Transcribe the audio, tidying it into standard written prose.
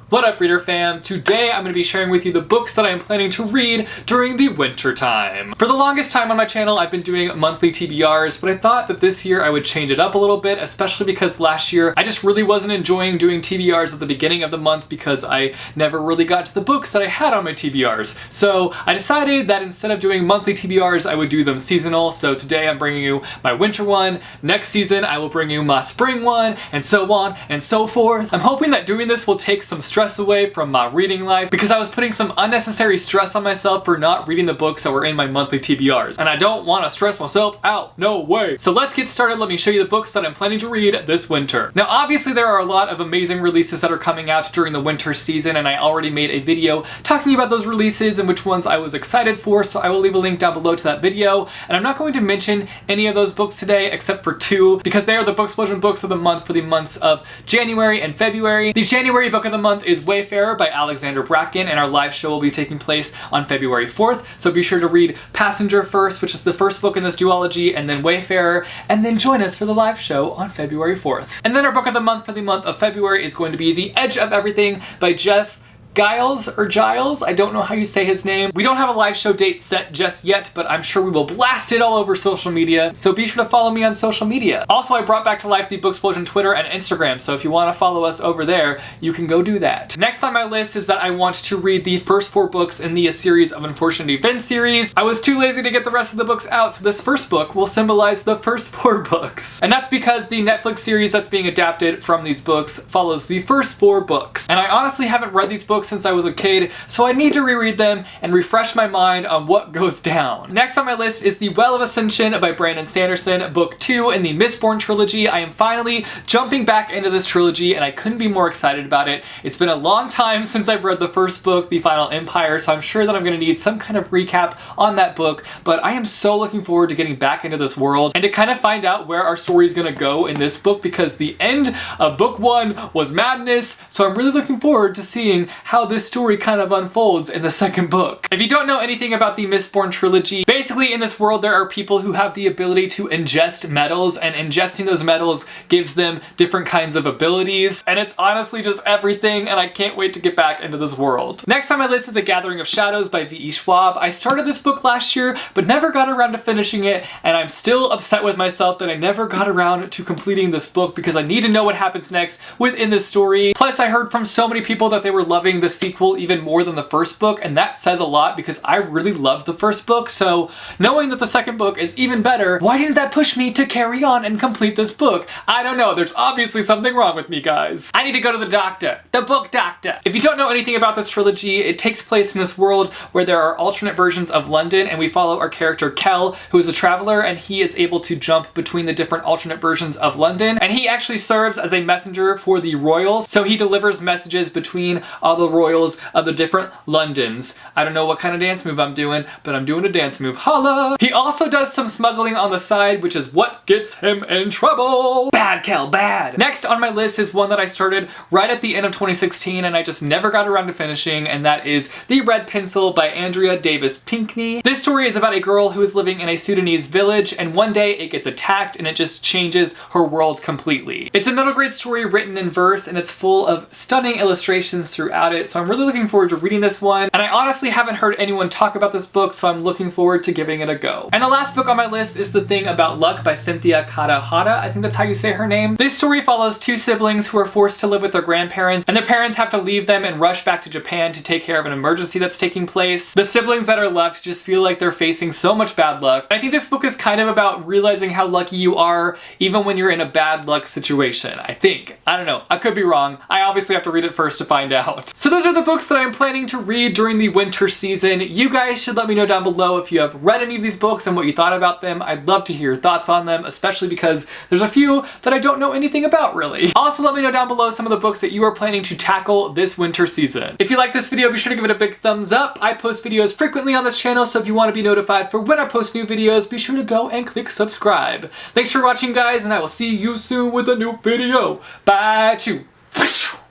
What up, reader fam? Today I'm going to be sharing with you the books that I am planning to read during the winter time. For the longest time on my channel, I've been doing monthly TBRs, but I thought that this year I would change it up a little bit, especially because last year I just really wasn't enjoying doing TBRs at the beginning of the month because I never really got to the books that I had on my TBRs. So I decided that instead of doing monthly TBRs, I would do them seasonal. So today I'm bringing you my winter one. Next season I will bring you my spring one, and so on and so forth. I'm hoping that doing this will take some stress away from my reading life because I was putting some unnecessary stress on myself for not reading the books that were in my monthly TBRs, and I don't want to stress myself out, no way. So let's get started. Let me show you the books that I'm planning to read this winter. Now obviously there are a lot of amazing releases that are coming out during the winter season, and I already made a video talking about those releases and which ones I was excited for, so I will leave a link down below to that video. And I'm not going to mention any of those books today except for two, because they are the Booksplosion books of the month for the months of January and February. The January book of the month is WAYFARER by ALEXANDRA Bracken, and our live show will be taking place on February 4th, so be sure to read Passenger first, which is the first book in this duology, and then WAYFARER, and then join us for the live show on February 4th. And then our book of the month for the month of February is going to be The Edge of Everything by Giles, I don't know how you say his name. We don't have a live show date set just yet, but I'm sure we will blast it all over social media, so be sure to follow me on social media. Also, I brought back to life the Booksplosion Twitter and Instagram, so if you want to follow us over there, you can go do that. Next on my list is that I want to read the first 4 books in the A Series of Unfortunate Events series. I was too lazy to get the rest of the books out, so this first book will symbolize the first 4 books. And that's because the Netflix series that's being adapted from these books follows the first 4 books. And I honestly haven't read these books since I was a kid, so I need to reread them and refresh my mind on what goes down. Next on my list is The Well of Ascension by Brandon Sanderson, book 2 in the Mistborn trilogy. I am finally jumping back into this trilogy and I couldn't be more excited about it. It's been a long time since I've read the first book, The Final Empire, so I'm sure that I'm going to need some kind of recap on that book, but I am so looking forward to getting back into this world and to kind of find out where our story is going to go in this book, because the end of book 1 was madness, so I'm really looking forward to seeing how this story kind of unfolds in the second book. If you don't know anything about the Mistborn trilogy, basically in this world there are people who have the ability to ingest metals, and ingesting those metals gives them different kinds of abilities, and it's honestly just everything, and I can't wait to get back into this world. Next on my list is A Gathering of Shadows by V.E. SCHWAB. I started this book last year, but never got around to finishing it, and I'm still upset with myself that I never got around to completing this book because I need to know what happens next within this story. Plus, I heard from so many people that they were loving the sequel even more than the first book, and that says a lot because I really loved the first book, so knowing that the second book is even better, why didn't that push me to carry on and complete this book? I don't know, there's obviously something wrong with me, guys. I need to go to the doctor. The book doctor. If you don't know anything about this trilogy, it takes place in this world where there are alternate versions of London, and we follow our character Kel, who is a traveler, and he is able to jump between the different alternate versions of London, and he actually serves as a messenger for the royals, so he delivers messages between all the royals of the different Londons. I don't know what kind of dance move I'm doing, but I'm doing a dance move. Holla! He also does some smuggling on the side, which is what gets him in trouble. Bad, Kel, bad. Next on my list is one that I started right at the end of 2016 and I just never got around to finishing, and that is The Red Pencil by Andrea Davis Pinkney. This story is about a girl who is living in a Sudanese village, and one day it gets attacked and it just changes her world completely. It's a middle grade story written in verse, and it's full of stunning illustrations throughout it, so I'm really looking forward to reading this one, and I honestly haven't heard anyone talk about this book, so I'm looking forward to giving it a go. And the last book on my list is The Thing About Luck by CYNTHIA KADOHATA. I think that's how you say her name. This story follows 2 siblings who are forced to live with their grandparents, and their parents have to leave them and rush back to Japan to take care of an emergency that's taking place. The siblings that are left just feel like they're facing so much bad luck. I think this book is kind of about realizing how lucky you are even when you're in a bad luck situation, I think. I don't know. I could be wrong. I obviously have to read it first to find out. So those are the books that I'm planning to read during the winter season. You guys should let me know down below if you have read any of these books and what you thought about them. I'd love to hear your thoughts on them, especially because there's a few that I don't know anything about really. Also, let me know down below some of the books that you are planning to tackle this winter season. If you like this video, be sure to give it a big thumbs up. I post videos frequently on this channel, so if you want to be notified for when I post new videos, be sure to go and click subscribe. Thanks for watching, guys, and I will see you soon with a new video. Bye, chew.